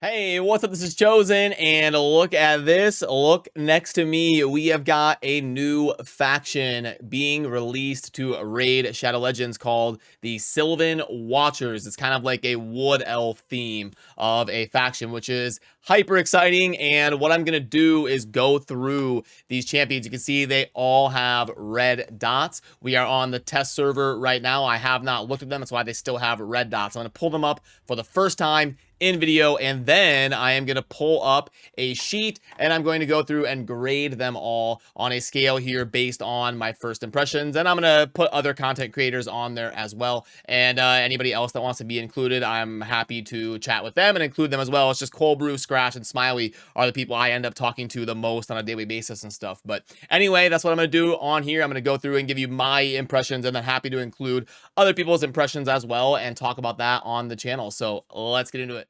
Hey, what's up? This is Chosen, and look at this. Look next to me. We have got a new faction being released to raid Shadow Legends called the Sylvan Watchers. It's kind of like a wood elf theme of a faction, which is hyper exciting. And what I'm going to do is go through these champions. You can see they all have red dots. We are on the test server right now. I have not looked at them. That's why they still have red dots. I'm going to pull them up for the first time in video, and then I am going to pull up a sheet and I'm going to go through and grade them all on a scale here based on my first impressions. And I'm going to put other content creators on there as well, and anybody else that wants to be included, I'm happy to chat with them and include them as well. It's just Cold Brew, Scratch, and Smiley are the people I end up talking to the most on a daily basis and stuff. But anyway, that's what I'm going to do on here. I'm going to go through and give you my impressions, and then happy to include other people's impressions as well and talk about that on the channel. So let's get into it.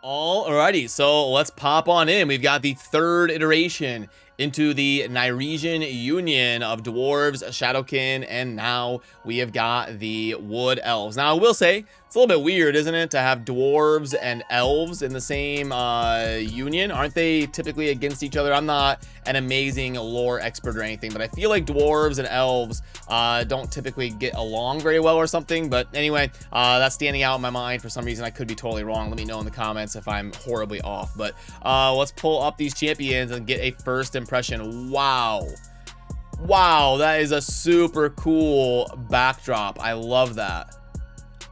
Alrighty, so let's pop on in. We've got the third iteration into the Nyresian Union of Dwarves, Shadowkin, and now we have got the Wood Elves. Now, I will say, it's a little bit weird, isn't it, to have Dwarves and Elves in the same union? Aren't they typically against each other? I'm not an amazing lore expert or anything, but I feel like Dwarves and Elves don't typically get along very well or something. But anyway, that's standing out in my mind for some reason. I could be totally wrong. Let me know in the comments if I'm horribly off. But let's pull up these champions and get a first impression. Wow, that is a super cool backdrop. I love that.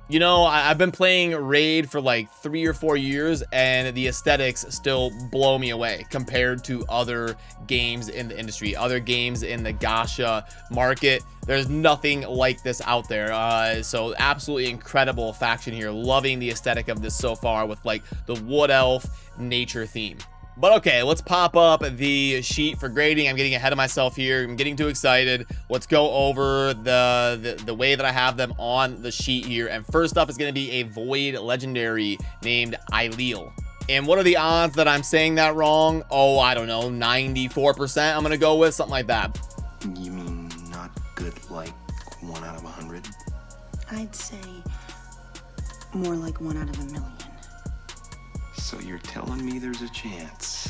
You know, I've been playing Raid for like 3 or 4 years, and the aesthetics still blow me away compared to other games in the industry, other games in the gacha market. There's nothing like this out there. So absolutely incredible faction here. Loving the aesthetic of this so far with like the wood elf nature theme. But okay, let's pop up the sheet for grading. I'm getting ahead of myself here. I'm getting too excited. Let's go over the way that I have them on the sheet here. And first up is going to be a Void Legendary named Aileel. And what are the odds that I'm saying that wrong? Oh, I don't know, 94%. I'm going to go with something like that. You mean not good, like 1 out of 100? I'd say more like 1 out of 1 million. So you're telling me there's a chance?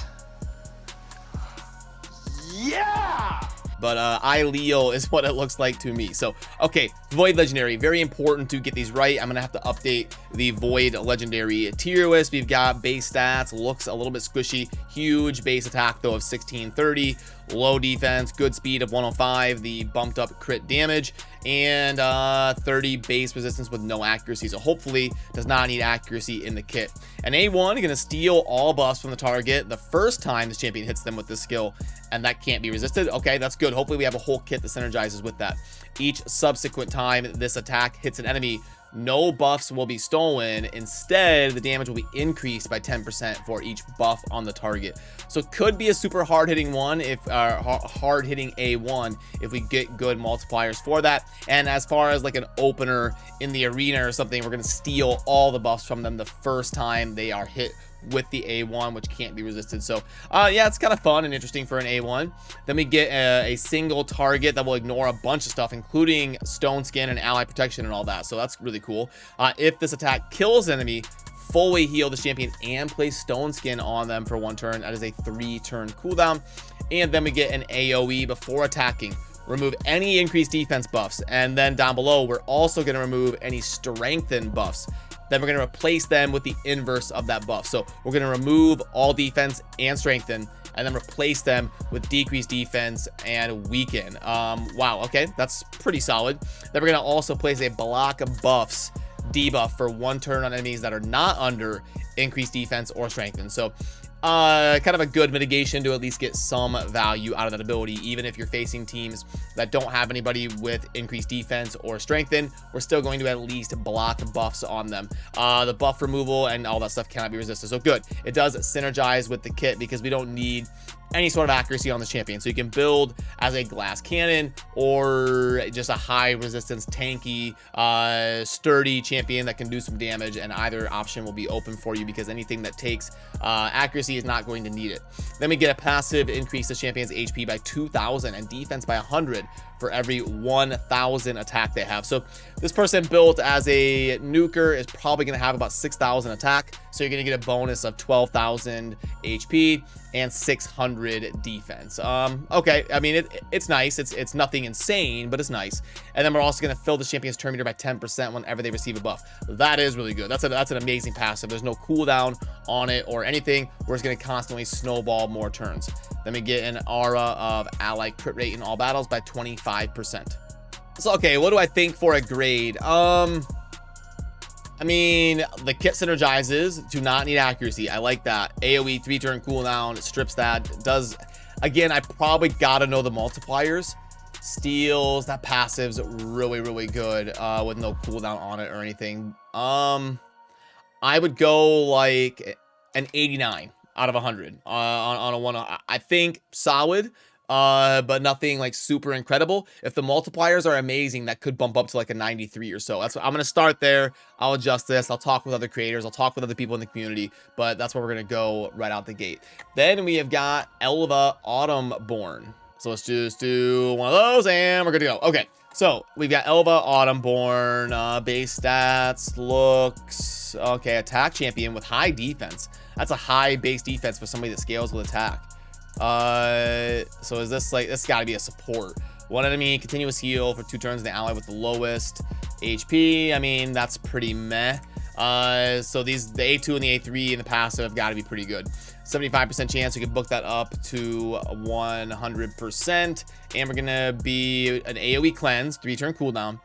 Yeah! But Aileel is what it looks like to me. So, okay, Void Legendary, very important to get these right. I'm going to have to update the Void Legendary tier list. We've got base stats, looks a little bit squishy, huge base attack though of 1630, low defense, good speed of 105, the bumped up crit damage, and 30 base resistance with no accuracy. So hopefully does not need accuracy in the kit. And A1 is going to steal all buffs from the target the first time this champion hits them with this skill, and that can't be resisted. Okay, that's good. Hopefully we have a whole kit that synergizes with that. Each subsequent time this attack hits an enemy, no buffs will be stolen. Instead, the damage will be increased by 10% for each buff on the target. So it could be a super hard-hitting one, if hard-hitting A1 if we get good multipliers for that. And as far as like an opener in the arena or something, we're going to steal all the buffs from them the first time they are hit with the A1, which can't be resisted. So yeah, it's kind of fun and interesting for an A1. Then we get a single target that will ignore a bunch of stuff, including stone skin and ally protection and all that. So that's really cool. If this attack kills an enemy, fully heal the champion and place stone skin on them for 1 turn. That is a 3-turn cooldown. And then we get an AoE before attacking. Remove any increased defense buffs, and then down below we're also going to remove any strengthen buffs. Then we're going to replace them with the inverse of that buff. So we're going to remove all defense and strengthen, and then replace them with decreased defense and weaken. Wow, okay, that's pretty solid. Then we're going to also place a block of buffs debuff for 1 turn on enemies that are not under increased defense or strengthen. So kind of a good mitigation to at least get some value out of that ability. Even if you're facing teams that don't have anybody with increased defense or strengthen, we're still going to at least block buffs on them. The buff removal and all that stuff cannot be resisted. So good. It does synergize with the kit because we don't need any sort of accuracy on the champion. So you can build as a glass cannon or just a high resistance, tanky, sturdy champion that can do some damage, and either option will be open for you because anything that takes accuracy is not going to need it. Then we get a passive increase the champion's HP by 2,000 and defense by 100 for every 1,000 attack they have. So this person built as a nuker is probably going to have about 6,000 attack. So you're going to get a bonus of 12,000 HP and 600 defense. Okay, I mean, it's nice. It's nothing insane, but it's nice. And then we're also going to fill the champion's turn meter by 10% whenever they receive a buff. That is really good. That's an amazing passive. There's no cooldown on it or anything. We're just going to constantly snowball more turns. Then we get an aura of ally crit rate in all battles by 25%. So, okay, what do I think for a grade? I mean, the kit synergizes, do not need accuracy. I like that. AoE 3-turn cooldown, strips that. Does, again, I probably gotta know the multipliers. Steals, that passive's really, really good with no cooldown on it or anything. I would go like an 89 out of 100 on a 1. I think solid. But nothing like super incredible. If the multipliers are amazing, that could bump up to like a 93 or so. That's what I'm going to start there. I'll adjust this. I'll talk with other creators. I'll talk with other people in the community, but that's where we're going to go right out the gate. Then we have got Elva Autumnborn. So let's just do one of those and we're good to go. Okay. So we've got Elva Autumnborn, base stats, looks, okay, attack champion with high defense. That's a high base defense for somebody that scales with attack. So is this like, this gotta be a support. One enemy, continuous heal for 2 turns, the ally with the lowest HP. I mean, that's pretty meh. So these, the A2 and the A3 and the passive have got to be pretty good. 75% chance we can book that up to 100%. And we're gonna be an AoE cleanse, 3-turn cooldown,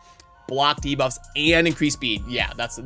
block debuffs, and increase speed. Yeah, that's a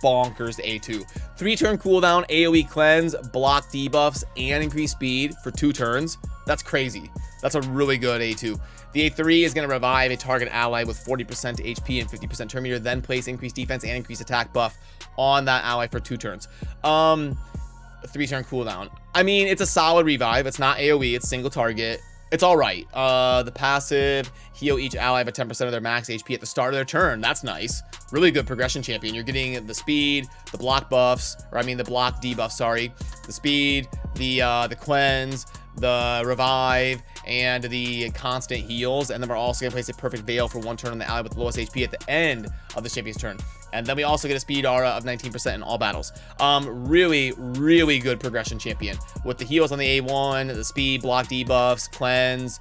bonkers A2. 3-turn cooldown, AoE cleanse, block debuffs, and increase speed for 2 turns. That's crazy. That's a really good A2. The A3 is going to revive a target ally with 40% HP and 50% turn meter, then place increased defense and increased attack buff on that ally for 2 turns. 3-turn cooldown. I mean, it's a solid revive. It's not AoE, it's single target. It's all right. The passive, heal each ally by 10% of their max HP at the start of their turn. That's nice. Really good progression champion. You're getting the speed, the block buffs, or I mean the block debuff, sorry. The speed, the cleanse, the revive, and the constant heals. And then we're also going to place a perfect veil for 1 turn on the ally with the lowest HP at the end of the champion's turn. And then we also get a speed aura of 19% in all battles. Really, really good progression champion. With the heals on the A1, the speed, block debuffs, cleanse,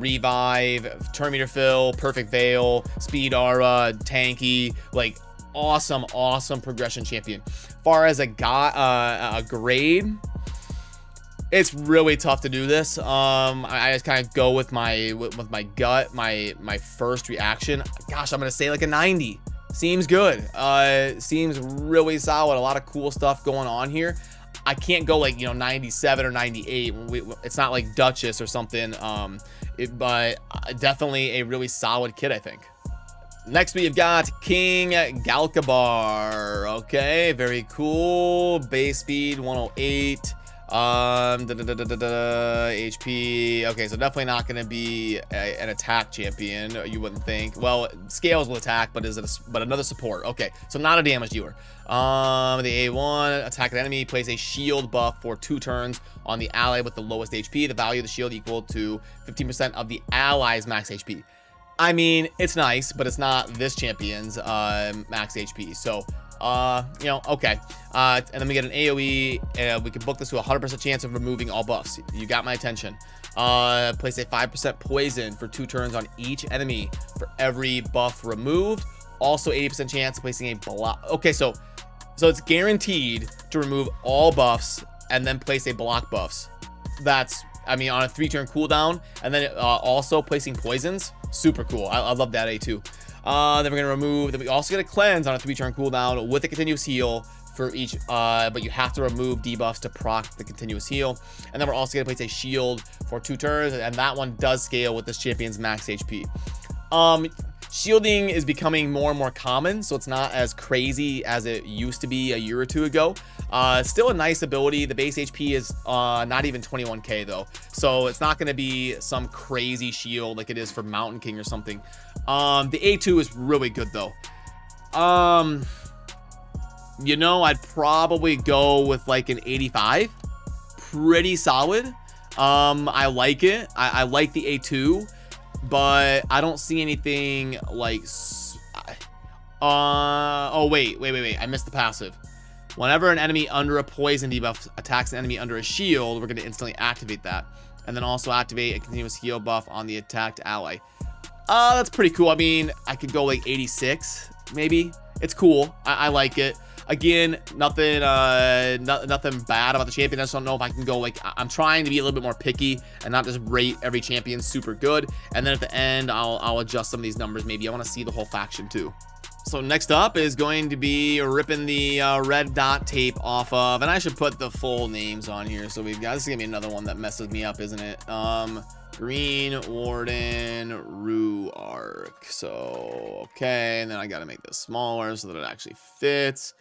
revive, turn meter fill, perfect veil, speed aura, tanky, like awesome progression champion. Far as a grade, it's really tough to do this. I just kind of go with my gut, my first reaction. Gosh, I'm gonna say like a 90. Seems good. Seems really solid. A lot of cool stuff going on here. I can't go like, 97 or 98. It's not like Duchess or something. But definitely a really solid kit, I think. Next, we've got King Galkabar. Okay, very cool. Base speed 108. HP. Okay, so definitely not going to be an attack champion, you wouldn't think. Well, it scales with attack, but but another support. Okay, so not a damage dealer. The A1, attack an enemy, place a shield buff for 2 turns on the ally with the lowest HP. The value of the shield equal to 15% of the ally's max HP. I mean, it's nice, but it's not this champion's max HP. So okay. And then we get an AoE, and we can book this to a 100% chance of removing all buffs. You got my attention. Place a 5% poison for 2 turns on each enemy for every buff removed. Also 80% chance of placing a block. Okay, so it's guaranteed to remove all buffs and then place a block buffs. That's, I mean, on a 3-turn cooldown, and then also placing poisons. Super cool. I love that A2. Then we're gonna remove. Then we also get a cleanse on a 3-turn cooldown with a continuous heal for each. But you have to remove debuffs to proc the continuous heal. And then we're also gonna place a shield for 2 turns, and that one does scale with this champion's max HP. Shielding is becoming more and more common, so it's not as crazy as it used to be a year or two ago. Still a nice ability. The base HP is not even 21k though, so it's not going to be some crazy shield like it is for Mountain King or something. The A2 is really good though. You know, I'd probably go with like an 85. Pretty solid. I like it. I like the A2, but I don't see anything like oh wait, I missed the passive. Whenever an enemy under a poison debuff attacks an enemy under a shield, we're going to instantly activate that, and then also activate a continuous heal buff on the attacked ally. That's pretty cool. I mean, I could go like 86 maybe. It's cool. I like it. Again, nothing bad about the champion. I just don't know if I can go like, I'm trying to be a little bit more picky and not just rate every champion super good. And then at the end, I'll adjust some of these numbers. Maybe I want to see the whole faction too. So next up is going to be ripping the red dot tape off of, and I should put the full names on here. So we've got, this is gonna be another one that messes me up, isn't it? Green Warden Rue Arc. So okay, and then I got to make this smaller so that it actually fits.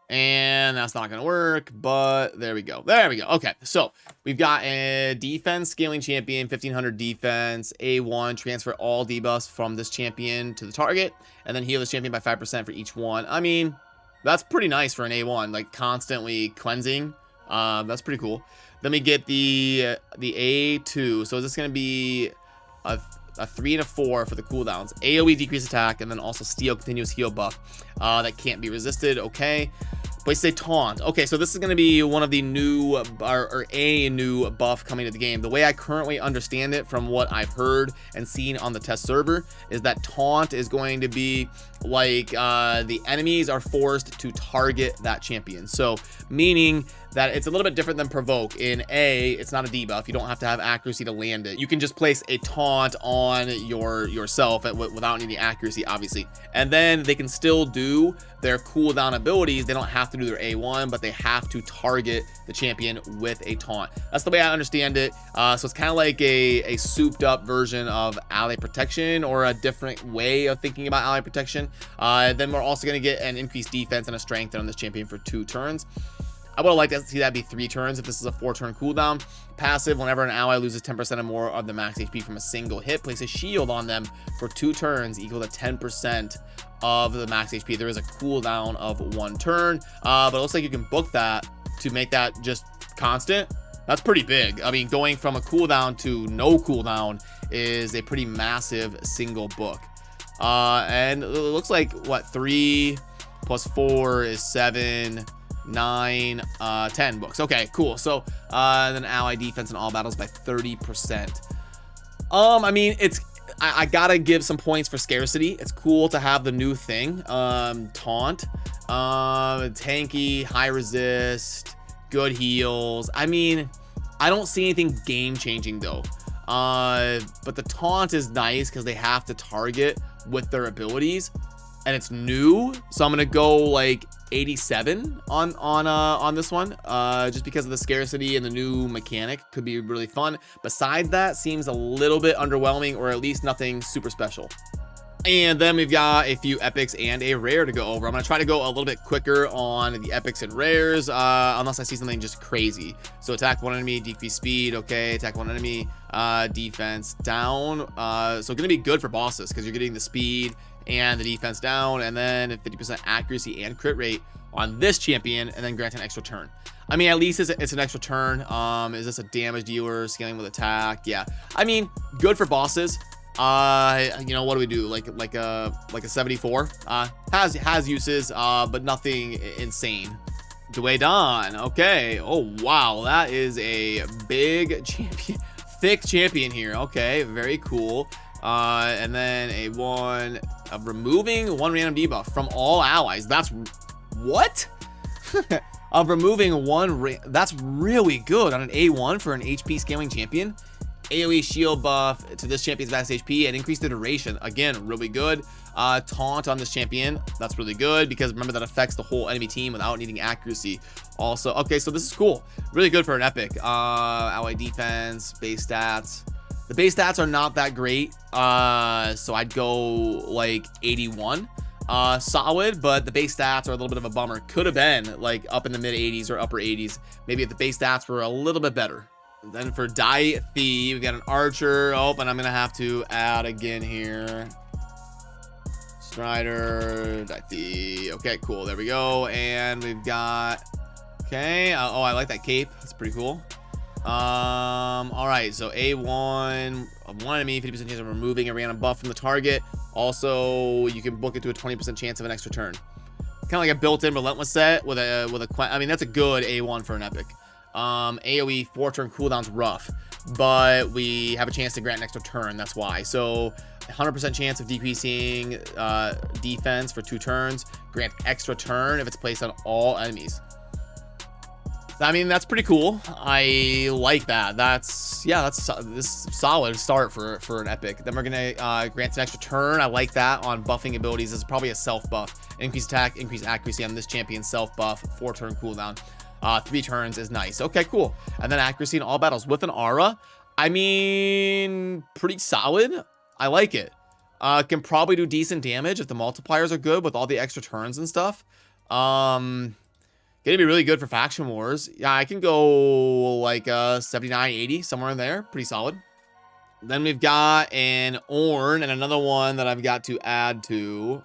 And that's not going to work, but there we go. There we go. Okay, so we've got a defense scaling champion, 1500 defense, A1, transfer all debuffs from this champion to the target, and then heal this champion by 5% for each one. I mean, that's pretty nice for an A1, like constantly cleansing. That's pretty cool. Then we get the A2. So is this going to be a 3 and a 4 for the cooldowns? AoE decrease attack, and then also steal continuous heal buff that can't be resisted. Okay. But say taunt. Okay, so this is going to be one of the new or a new buff coming to the game. The way I currently understand it from what I've heard and seen on the test server is that taunt is going to be like the enemies are forced to target that champion. So meaning that it's a little bit different than provoke. In A, it's not a debuff. You don't have to have accuracy to land it. You can just place a taunt on yourself without needing accuracy, obviously. And then they can still do their cooldown abilities. They don't have to do their A1, but they have to target the champion with a taunt. That's the way I understand it. So it's kind of like a souped up version of ally protection, or a different way of thinking about ally protection. Then we're also going to get an increased defense and a strength on this champion for 2 turns. I would have liked to see that be 3 turns if this is a 4-turn cooldown. Passive, whenever an ally loses 10% or more of the max HP from a single hit, place a shield on them for 2 turns equal to 10% of the max HP. There is a cooldown of 1 turn, but it looks like you can book that to make that just constant. That's pretty big. I mean, going from a cooldown to no cooldown is a pretty massive single book. And it looks like, what, 3 plus 4 is 7... 9 10 books. Okay, cool. So then ally defense in all battles by 30%. I mean, it's I gotta give some points for scarcity. It's cool to have the new thing, taunt, tanky, high resist, good heals. I mean, I don't see anything game changing though. But the taunt is nice because they have to target with their abilities, and it's new, so I'm gonna go like 87 on this one, just because of the scarcity and the new mechanic. Could be really fun. Besides that, seems a little bit underwhelming, or at least nothing super special. And then we've got a few epics and a rare to go over. I'm gonna try to go a little bit quicker on the epics and rares, unless I see something just crazy. So attack one enemy, decrease speed. Okay, attack one enemy, defense down. So gonna be good for bosses because you're getting the speed and the defense down, and then 50% accuracy and crit rate on this champion, and then grant an extra turn. I mean, at least it's an extra turn. Is this a damage dealer scaling with attack? Yeah, I mean, good for bosses. You know, what do we do? Like a 74 has uses, but nothing insane. Dwayne, okay. Oh wow, that is a big champion, thick champion here. Okay, very cool. And then a 1 of removing 1 random debuff from all allies. That's what? Of removing 1 that's really good on an A1 for an HP scaling champion. AoE shield buff to this champion's max HP and increase the duration. Again, really good. Taunt on this champion. That's really good because remember that affects the whole enemy team without needing accuracy. Also, okay, so this is cool. Really good for an epic. Ally defense, base stats. The base stats are not that great, so I'd go like 81. Solid, but the base stats are a little bit of a bummer. Could have been like up in the mid 80s or upper 80s. Maybe if the base stats were a little bit better. Then for Die Thief, we got an Archer. Oh, and I'm gonna have to add again here. Strider, Die Thief. Okay, cool. There we go. And we've got. Okay. Oh, I like that cape. That's pretty cool. All right. So A1 of one enemy, 50% chance of removing a random buff from the target. Also, you can book it to a 20% chance of an extra turn. Kind of like a built-in relentless set with a. I mean, that's a good A1 for an epic. AoE 4-turn cooldown's rough, but we have a chance to grant an extra turn. That's why. So 100% chance of decreasing defense for 2 turns. Grant extra turn if it's placed on all enemies. I mean, that's pretty cool. I like that. That's this solid start for an epic. Then we're gonna grant an extra turn. I like that on buffing abilities. This is probably a self buff. Increased attack, increased accuracy on this champion. Self buff, 4-turn cooldown. 3 turns is nice. Okay, cool. And then accuracy in all battles with an aura. I mean, pretty solid. I like it. Can probably do decent damage if the multipliers are good with all the extra turns and stuff. Gonna be really good for faction wars. Yeah, I can go like 79, 80, somewhere in there. Pretty solid. Then we've got an Ornn and another one that I've got to add to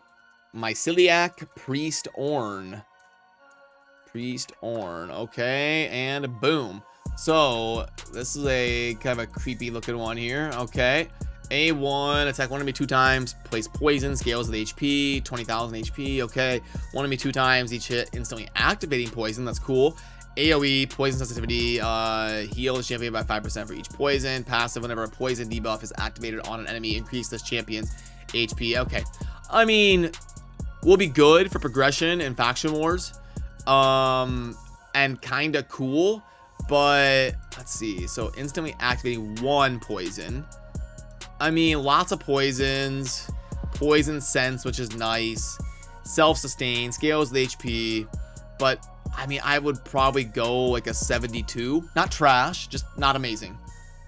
my Celiac Priest Ornn. Priest Ornn. Okay, and boom. So this is a kind of a creepy looking one here. Okay. A1, attack one enemy 2 times, place poison, scales the HP, 20,000 HP. Okay, one enemy 2 times, each hit instantly activating poison. That's cool. AoE, poison sensitivity, heal the champion by 5% for each poison. Passive, whenever a poison debuff is activated on an enemy, increase this champion's HP. Okay, I mean, will be good for progression in faction wars, and kind of cool. But let's see. So instantly activating 1 poison. I mean, lots of poisons, poison sense, which is nice, self-sustain, scales the HP, but I mean, I would probably go like a 72. Not trash, just not amazing.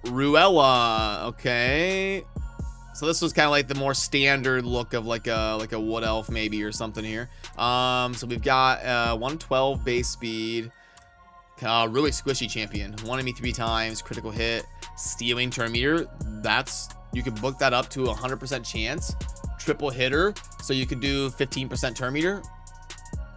Ruella, okay. So this was kind of like the more standard look of like a wood elf maybe or something here. So we've got 112 base speed. Really squishy champion. 1 enemy 3 times, critical hit, stealing turn meter. You can book that up to 100% chance. Triple hitter, so you could do 15% turn meter.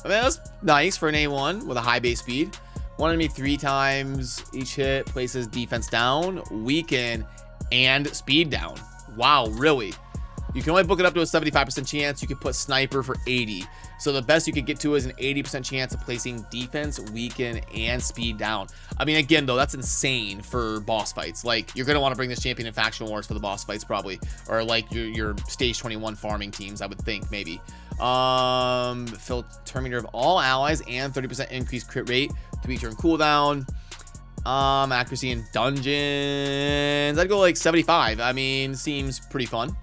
I mean, that's nice for an A1 with a high base speed. 1 enemy 3 times, each hit places defense down, weaken, and speed down. Wow, really? You can only book it up to a 75% chance. You could put sniper for 80. So the best you could get to is an 80% chance of placing defense, weaken, and speed down. I mean, again, though, that's insane for boss fights. Like, you're going to want to bring this champion in faction wars for the boss fights, probably. Or, like, your stage 21 farming teams, I would think, maybe. Fill turn meter of all allies and 30% increased crit rate. 3-turn cooldown. Accuracy in dungeons. I'd go, like, 75. I mean, seems pretty fun.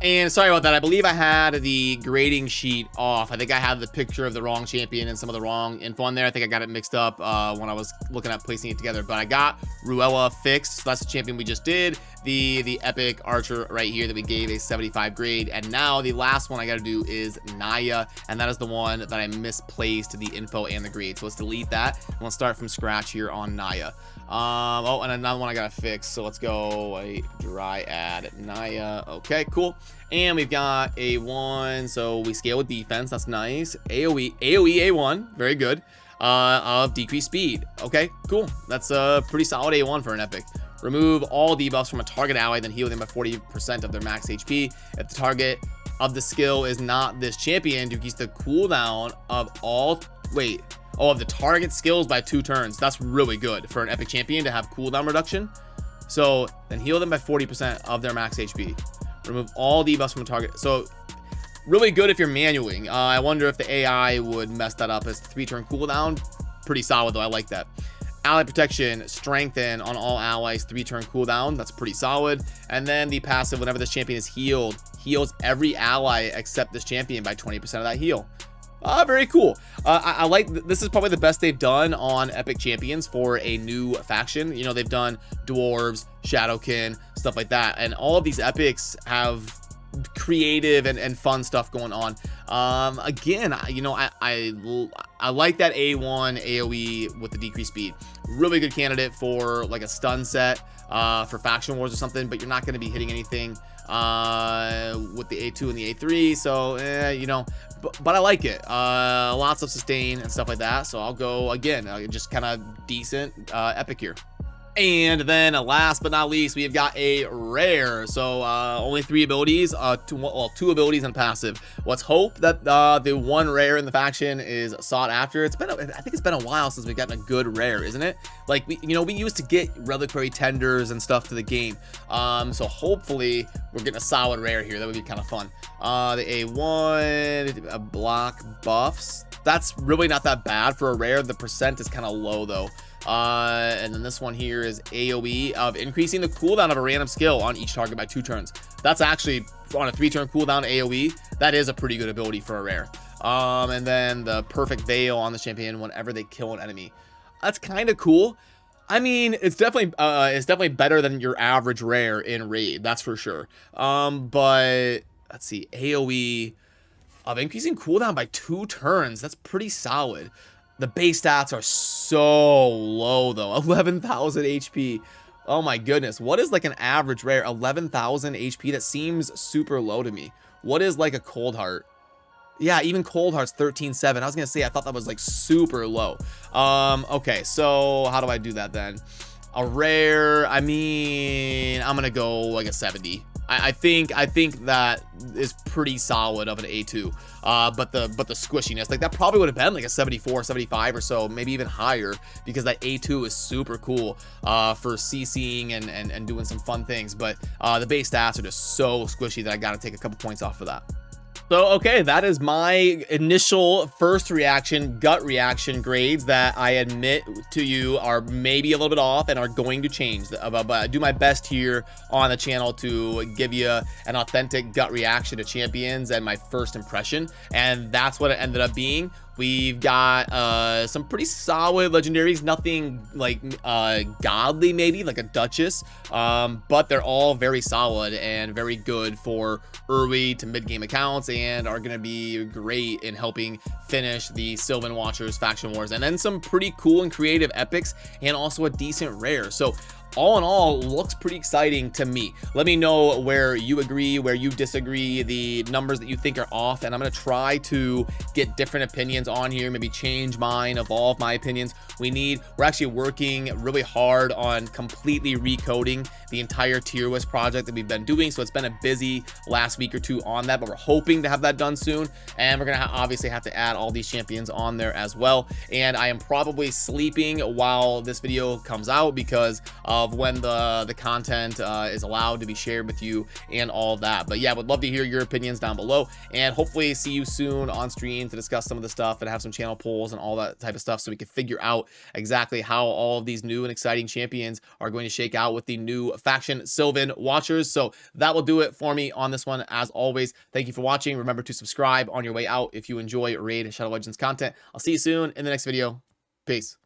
And sorry about that. I believe I had the grading sheet off. I think I had the picture of the wrong champion and some of the wrong info on there. I think I got it mixed up when I was looking at placing it together. But I got Ruella fixed. So that's the champion we just did. The epic archer right here that we gave a 75 grade. And now the last one I got to do is Naya. And that is the one that I misplaced the info and the grade. So let's delete that. And let's start from scratch here on Naya. Oh, and another one I gotta fix. So let's go a dry add Naya. Okay, cool. And we've got A1. So we scale with defense. That's nice. AoE A1. Very good. Of decreased speed. Okay, cool. That's a pretty solid A1 for an epic. Remove all debuffs from a target ally, then heal them by 40% of their max HP. If the target of the skill is not this champion, decrease the cooldown of all. Of the target skills by 2 turns. That's really good for an epic champion to have cooldown reduction. So then heal them by 40% of their max HP. Remove all debuffs from a target. So really good if you're manualing. I wonder if the AI would mess that up as 3-turn cooldown. Pretty solid though. I like that. Ally protection, strengthen on all allies, 3-turn cooldown. That's pretty solid. And then the passive, whenever this champion is healed, heals every ally except this champion by 20% of that heal. Very cool. I like this is probably the best they've done on epic champions for a new faction. You know, they've done dwarves, shadowkin, stuff like that. And all of these epics have creative and fun stuff going on. Again, you know, I like that A1 AoE with the decreased speed. Really good candidate for like a stun set for faction wars or something, but you're not going to be hitting anything with the A2 and the A3, so you know, but I like it. Lots of sustain and stuff like that, so I'll go again, just kind of decent epic here. And then last but not least, we have got a rare. So only 3 abilities, two abilities and passive. Let's hope that the one rare in the faction is sought after. It's been, I think it's been a while since we've gotten a good rare, isn't it? Like we used to get reliquary tenders and stuff to the game. So hopefully we're getting a solid rare here. That would be kind of fun. The A1 block buffs. That's really not that bad for a rare. The percent is kind of low though. And then this one here is AoE of increasing the cooldown of a random skill on each target by 2 turns. That's actually on a 3-turn cooldown AoE. That is a pretty good ability for a rare. And then the perfect veil on the champion whenever they kill an enemy. That's kind of cool. I mean, it's definitely better than your average rare in raid. That's for sure. But let's see, AoE of increasing cooldown by 2 turns. That's pretty solid. The base stats are so low though. 11,000 HP. Oh my goodness. What is like an average rare? 11,000 HP. That seems super low to me. What is like a cold heart? Yeah, even cold heart's 13.7. I was gonna say, I thought that was like super low. Okay, so how do I do that then? A rare, I mean, I'm gonna go like a 70. I think that is pretty solid of an A2. But the squishiness, like that probably would have been like a 74, 75 or so, maybe even higher, because that A2 is super cool for CCing and doing some fun things. But the base stats are just so squishy that I gotta take a couple points off for that. So, okay, that is my initial first reaction, gut reaction grades that I admit to you are maybe a little bit off and are going to change. But I do my best here on the channel to give you an authentic gut reaction to champions and my first impression. And that's what it ended up being. We've got some pretty solid legendaries, nothing like godly maybe, like a Duchess, but they're all very solid and very good for early to mid-game accounts and are going to be great in helping finish the Sylvan Watchers faction wars. And then some pretty cool and creative epics and also a decent rare. So all in all, looks pretty exciting to me. Let me know where you agree, where you disagree, the numbers that you think are off, and I'm going to try to get different opinions on here, maybe change mine, evolve my opinions. We're actually working really hard on completely recoding the entire tier list project that we've been doing, so it's been a busy last week or two on that, but we're hoping to have that done soon, and we're going to obviously have to add all these champions on there as well. And I am probably sleeping while this video comes out because of when the content is allowed to be shared with you and all of that. But yeah, would love to hear your opinions down below, and hopefully see you soon on stream to discuss some of the stuff and have some channel polls and all that type of stuff, so we can figure out exactly how all of these new and exciting champions are going to shake out with the new faction Sylvan Watchers. So that will do it for me on this one. As always, thank you for watching. Remember to subscribe on your way out if you enjoy Raid and Shadow Legends content. I'll see you soon in the next video. Peace.